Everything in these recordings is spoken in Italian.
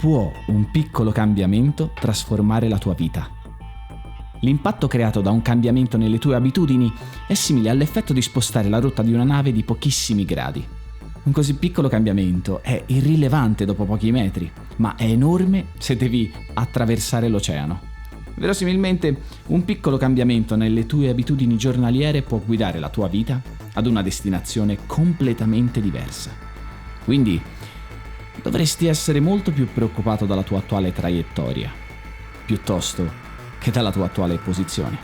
può un piccolo cambiamento trasformare la tua vita. L'impatto creato da un cambiamento nelle tue abitudini è simile all'effetto di spostare la rotta di una nave di pochissimi gradi. Un così piccolo cambiamento è irrilevante dopo pochi metri, ma è enorme se devi attraversare l'oceano. Verosimilmente, un piccolo cambiamento nelle tue abitudini giornaliere può guidare la tua vita ad una destinazione completamente diversa. Quindi, dovresti essere molto più preoccupato dalla tua attuale traiettoria, piuttosto che dalla tua attuale posizione.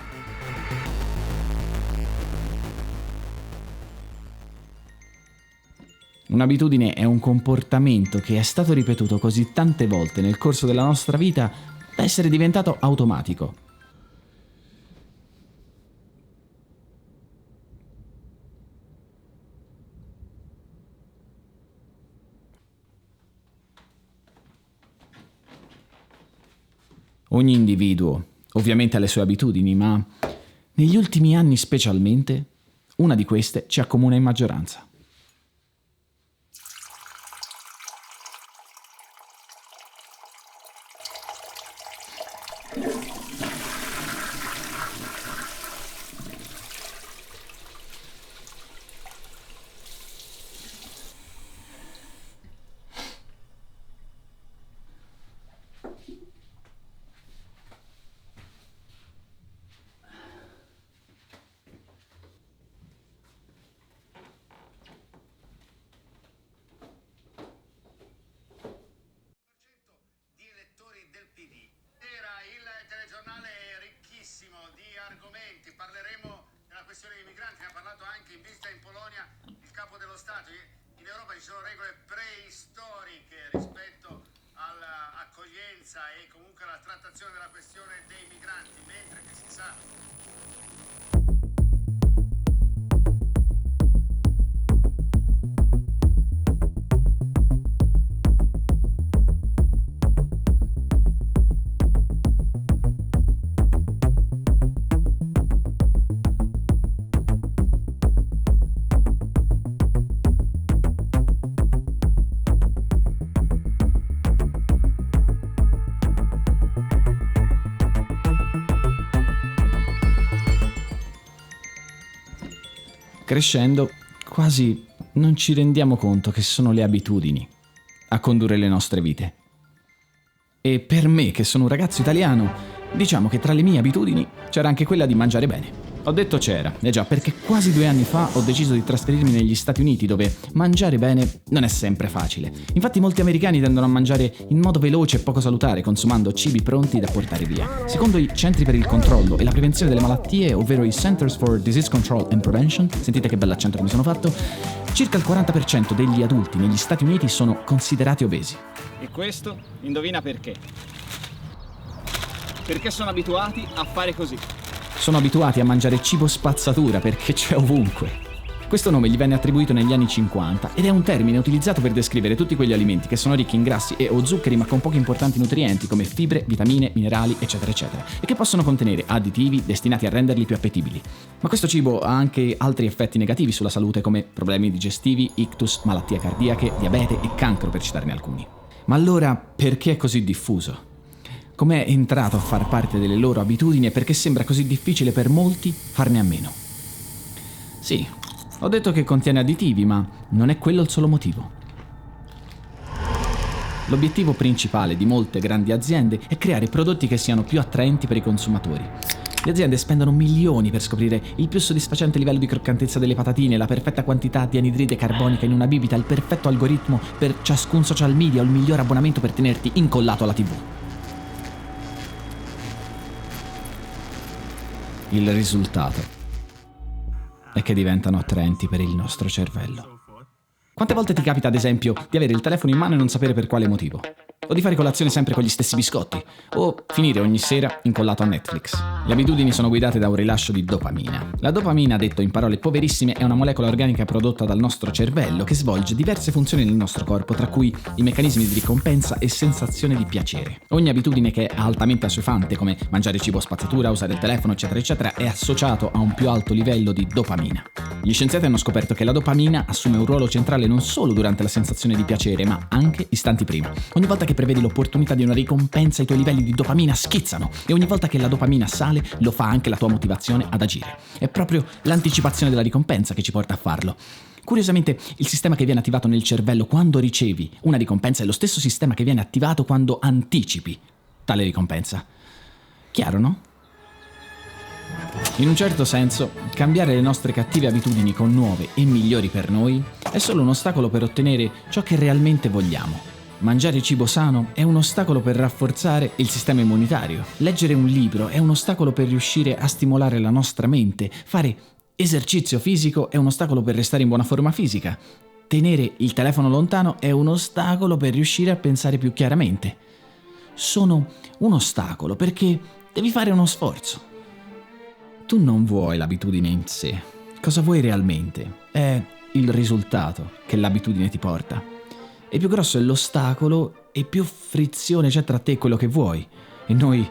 Un'abitudine è un comportamento che è stato ripetuto così tante volte nel corso della nostra vita da essere diventato automatico. Ogni individuo ovviamente ha le sue abitudini, ma negli ultimi anni specialmente, una di queste ci accomuna in maggioranza. Argomenti, parleremo della questione dei migranti, ne ha parlato anche in visita in Polonia il capo dello Stato. In Europa ci sono regole preistoriche rispetto all'accoglienza e comunque alla trattazione della questione dei migranti, mentre che si sa Crescendo, quasi non ci rendiamo conto che sono le abitudini a condurre le nostre vite. E per me, che sono un ragazzo italiano, diciamo che tra le mie abitudini c'era anche quella di mangiare bene. Ho detto c'era, già, perché quasi 2 anni fa ho deciso di trasferirmi negli Stati Uniti, dove mangiare bene non è sempre facile. Infatti molti americani tendono a mangiare in modo veloce e poco salutare, consumando cibi pronti da portare via. Secondo i Centri per il Controllo e la Prevenzione delle Malattie, ovvero i Centers for Disease Control and Prevention, sentite che bell'accento che mi sono fatto, circa il 40% degli adulti negli Stati Uniti sono considerati obesi. E questo, indovina perché? Perché sono abituati a fare così. Sono abituati a mangiare cibo spazzatura perché c'è ovunque. Questo nome gli venne attribuito negli anni 50 ed è un termine utilizzato per descrivere tutti quegli alimenti che sono ricchi in grassi e o zuccheri ma con pochi importanti nutrienti come fibre, vitamine, minerali, eccetera eccetera, e che possono contenere additivi destinati a renderli più appetibili. Ma questo cibo ha anche altri effetti negativi sulla salute come problemi digestivi, ictus, malattie cardiache, diabete e cancro, per citarne alcuni. Ma allora perché è così diffuso? Com'è entrato a far parte delle loro abitudini e perché sembra così difficile per molti farne a meno? Sì, ho detto che contiene additivi, ma non è quello il solo motivo. L'obiettivo principale di molte grandi aziende è creare prodotti che siano più attraenti per i consumatori. Le aziende spendono milioni per scoprire il più soddisfacente livello di croccantezza delle patatine, la perfetta quantità di anidride carbonica in una bibita, il perfetto algoritmo per ciascun social media o il miglior abbonamento per tenerti incollato alla TV. Il risultato è che diventano attraenti per il nostro cervello. Quante volte ti capita, ad esempio, di avere il telefono in mano e non sapere per quale motivo? O di fare colazione sempre con gli stessi biscotti? O finire ogni sera incollato a Netflix? Le abitudini sono guidate da un rilascio di dopamina. La dopamina, detto in parole poverissime, è una molecola organica prodotta dal nostro cervello che svolge diverse funzioni nel nostro corpo, tra cui i meccanismi di ricompensa e sensazione di piacere. Ogni abitudine che è altamente assuefante, come mangiare cibo spazzatura, usare il telefono, eccetera, eccetera, è associato a un più alto livello di dopamina. Gli scienziati hanno scoperto che la dopamina assume un ruolo centrale non solo durante la sensazione di piacere, ma anche istanti prima. Ogni volta che prevedi l'opportunità di una ricompensa, i tuoi livelli di dopamina schizzano, e ogni volta che la dopamina sale, lo fa anche la tua motivazione ad agire. È proprio l'anticipazione della ricompensa che ci porta a farlo. Curiosamente, il sistema che viene attivato nel cervello quando ricevi una ricompensa è lo stesso sistema che viene attivato quando anticipi tale ricompensa. Chiaro, no? In un certo senso, cambiare le nostre cattive abitudini con nuove e migliori per noi è solo un ostacolo per ottenere ciò che realmente vogliamo. Mangiare cibo sano è un ostacolo per rafforzare il sistema immunitario. Leggere un libro è un ostacolo per riuscire a stimolare la nostra mente. Fare esercizio fisico è un ostacolo per restare in buona forma fisica. Tenere il telefono lontano è un ostacolo per riuscire a pensare più chiaramente. Sono un ostacolo perché devi fare uno sforzo. Tu non vuoi l'abitudine in sé. Cosa vuoi realmente? È il risultato che l'abitudine ti porta. E più grosso è l'ostacolo e più frizione c'è tra te e quello che vuoi. E noi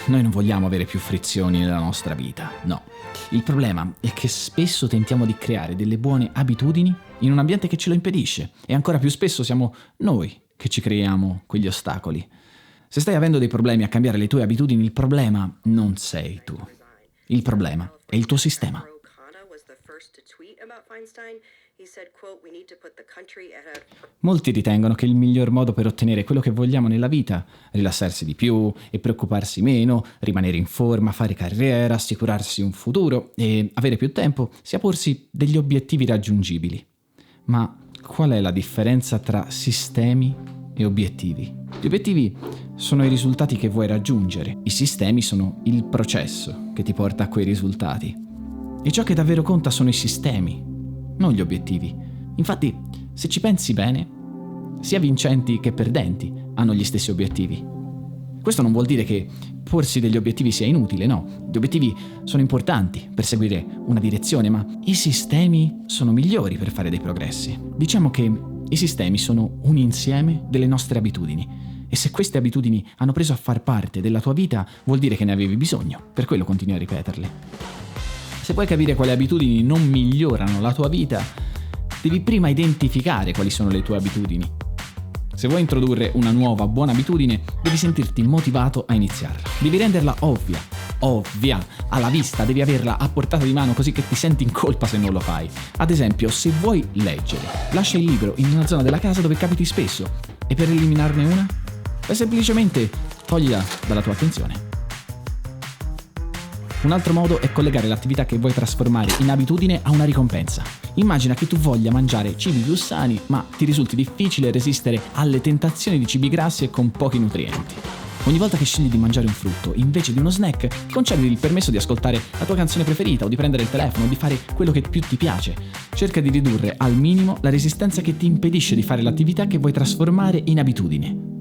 non vogliamo avere più frizioni nella nostra vita, no. Il problema è che spesso tentiamo di creare delle buone abitudini in un ambiente che ce lo impedisce. E ancora più spesso siamo noi che ci creiamo quegli ostacoli. Se stai avendo dei problemi a cambiare le tue abitudini, il problema non sei tu. Il problema è il tuo sistema. Molti ritengono che il miglior modo per ottenere quello che vogliamo nella vita, rilassarsi di più e preoccuparsi meno, rimanere in forma, fare carriera, assicurarsi un futuro e avere più tempo, sia porsi degli obiettivi raggiungibili. Ma qual è la differenza tra sistemi e obiettivi? Gli obiettivi sono i risultati che vuoi raggiungere, i sistemi sono il processo che ti porta a quei risultati. E ciò che davvero conta sono i sistemi, non gli obiettivi. Infatti, se ci pensi bene, sia vincenti che perdenti hanno gli stessi obiettivi. Questo non vuol dire che porsi degli obiettivi sia inutile, no. Gli obiettivi sono importanti per seguire una direzione, ma i sistemi sono migliori per fare dei progressi. Diciamo che i sistemi sono un insieme delle nostre abitudini. E se queste abitudini hanno preso a far parte della tua vita, vuol dire che ne avevi bisogno, per quello continui a ripeterle. Se vuoi capire quali abitudini non migliorano la tua vita, devi prima identificare quali sono le tue abitudini. Se vuoi introdurre una nuova buona abitudine, devi sentirti motivato a iniziarla. Devi renderla ovvia, alla vista, devi averla a portata di mano così che ti senti in colpa se non lo fai. Ad esempio, se vuoi leggere, lascia il libro in una zona della casa dove capiti spesso. E per eliminarne una? Beh, semplicemente toglila dalla tua attenzione. Un altro modo è collegare l'attività che vuoi trasformare in abitudine a una ricompensa. Immagina che tu voglia mangiare cibi più sani, ma ti risulti difficile resistere alle tentazioni di cibi grassi e con pochi nutrienti. Ogni volta che scegli di mangiare un frutto, invece di uno snack, concediti il permesso di ascoltare la tua canzone preferita o di prendere il telefono o di fare quello che più ti piace. Cerca di ridurre al minimo la resistenza che ti impedisce di fare l'attività che vuoi trasformare in abitudine.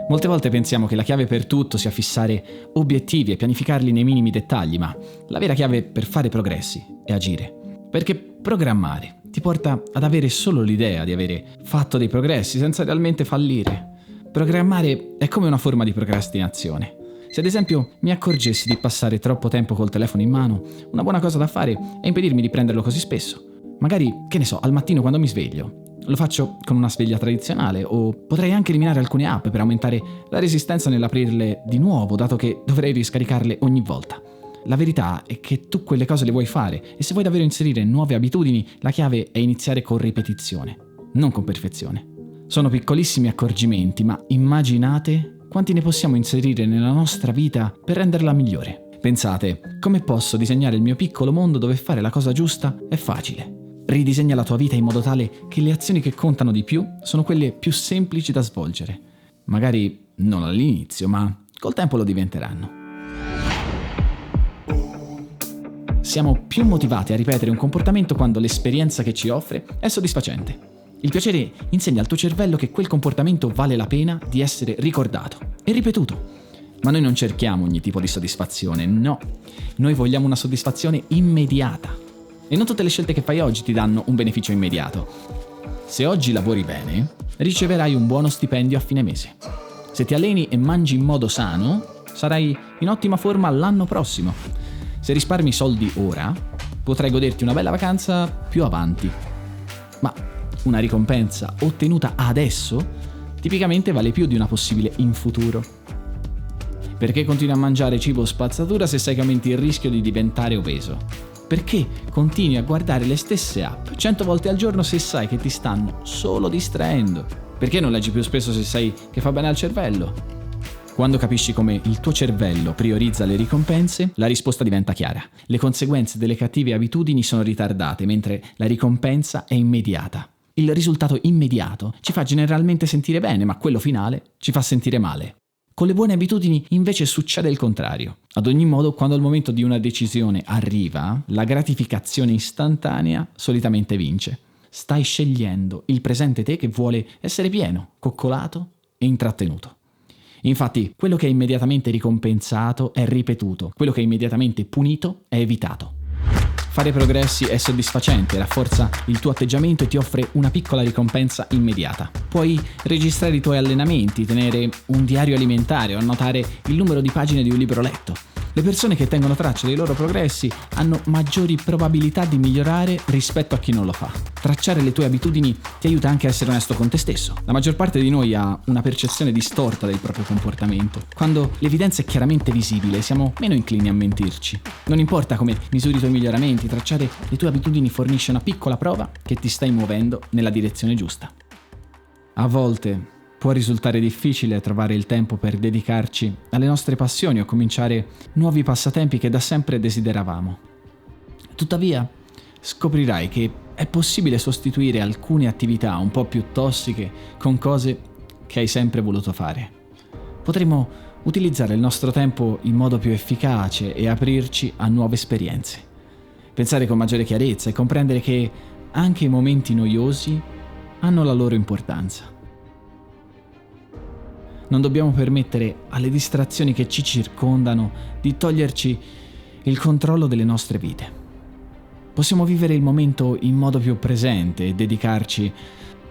Molte volte pensiamo che la chiave per tutto sia fissare obiettivi e pianificarli nei minimi dettagli, ma la vera chiave per fare progressi è agire. Perché programmare ti porta ad avere solo l'idea di avere fatto dei progressi senza realmente fallire. Programmare è come una forma di procrastinazione. Se ad esempio mi accorgessi di passare troppo tempo col telefono in mano, una buona cosa da fare è impedirmi di prenderlo così spesso. Magari, che ne so, al mattino quando mi sveglio. Lo faccio con una sveglia tradizionale o potrei anche eliminare alcune app per aumentare la resistenza nell'aprirle di nuovo, dato che dovrei riscaricarle ogni volta. La verità è che tu quelle cose le vuoi fare e se vuoi davvero inserire nuove abitudini, la chiave è iniziare con ripetizione, non con perfezione. Sono piccolissimi accorgimenti, ma immaginate quanti ne possiamo inserire nella nostra vita per renderla migliore. Pensate, come posso disegnare il mio piccolo mondo dove fare la cosa giusta è facile? Ridisegna la tua vita in modo tale che le azioni che contano di più sono quelle più semplici da svolgere. Magari non all'inizio, ma col tempo lo diventeranno. Siamo più motivati a ripetere un comportamento quando l'esperienza che ci offre è soddisfacente. Il piacere insegna al tuo cervello che quel comportamento vale la pena di essere ricordato e ripetuto. Ma noi non cerchiamo ogni tipo di soddisfazione, no. Noi vogliamo una soddisfazione immediata. E non tutte le scelte che fai oggi ti danno un beneficio immediato. Se oggi lavori bene, riceverai un buono stipendio a fine mese. Se ti alleni e mangi in modo sano, sarai in ottima forma l'anno prossimo. Se risparmi soldi ora, potrai goderti una bella vacanza più avanti. Ma una ricompensa ottenuta adesso tipicamente vale più di una possibile in futuro. Perché continui a mangiare cibo spazzatura se sai che aumenti il rischio di diventare obeso? Perché continui a guardare le stesse app 100 volte al giorno se sai che ti stanno solo distraendo? Perché non leggi più spesso se sai che fa bene al cervello? Quando capisci come il tuo cervello priorizza le ricompense, la risposta diventa chiara. Le conseguenze delle cattive abitudini sono ritardate, mentre la ricompensa è immediata. Il risultato immediato ci fa generalmente sentire bene, ma quello finale ci fa sentire male. Con le buone abitudini invece succede il contrario. Ad ogni modo, quando il momento di una decisione arriva, la gratificazione istantanea solitamente vince. Stai scegliendo il presente te che vuole essere pieno, coccolato e intrattenuto. Infatti, quello che è immediatamente ricompensato è ripetuto, quello che è immediatamente punito è evitato. Fare progressi è soddisfacente, rafforza il tuo atteggiamento e ti offre una piccola ricompensa immediata. Puoi registrare i tuoi allenamenti, tenere un diario alimentare o annotare il numero di pagine di un libro letto. Le persone che tengono traccia dei loro progressi hanno maggiori probabilità di migliorare rispetto a chi non lo fa. Tracciare le tue abitudini ti aiuta anche a essere onesto con te stesso. La maggior parte di noi ha una percezione distorta del proprio comportamento. Quando l'evidenza è chiaramente visibile, siamo meno inclini a mentirci. Non importa come misuri i tuoi miglioramenti, tracciare le tue abitudini fornisce una piccola prova che ti stai muovendo nella direzione giusta. A volte può risultare difficile trovare il tempo per dedicarci alle nostre passioni o cominciare nuovi passatempi che da sempre desideravamo. Tuttavia, scoprirai che è possibile sostituire alcune attività un po' più tossiche con cose che hai sempre voluto fare. Potremmo utilizzare il nostro tempo in modo più efficace e aprirci a nuove esperienze. Pensare con maggiore chiarezza e comprendere che anche i momenti noiosi hanno la loro importanza. Non dobbiamo permettere alle distrazioni che ci circondano di toglierci il controllo delle nostre vite. Possiamo vivere il momento in modo più presente e dedicarci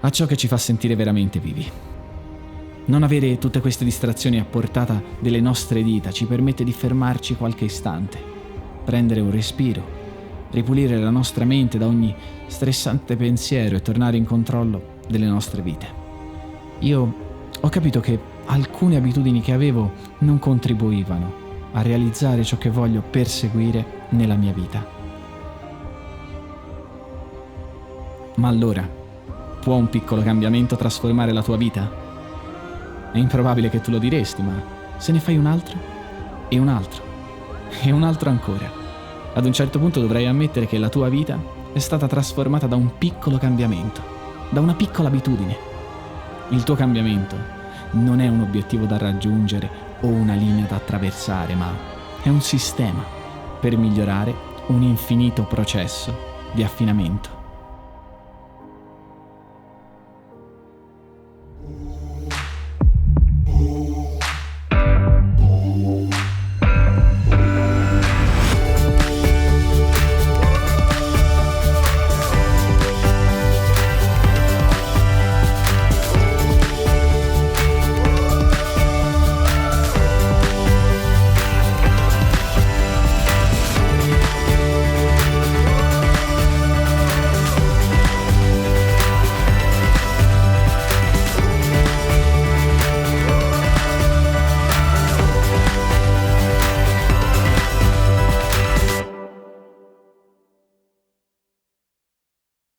a ciò che ci fa sentire veramente vivi. Non avere tutte queste distrazioni a portata delle nostre dita ci permette di fermarci qualche istante, prendere un respiro, ripulire la nostra mente da ogni stressante pensiero e tornare in controllo delle nostre vite. Io ho capito che alcune abitudini che avevo non contribuivano a realizzare ciò che voglio perseguire nella mia vita. Ma allora, può un piccolo cambiamento trasformare la tua vita? È improbabile che tu lo diresti, ma se ne fai un altro, e un altro, e un altro ancora, ad un certo punto dovrai ammettere che la tua vita è stata trasformata da un piccolo cambiamento, da una piccola abitudine. Il tuo cambiamento non è un obiettivo da raggiungere o una linea da attraversare, ma è un sistema per migliorare un infinito processo di affinamento.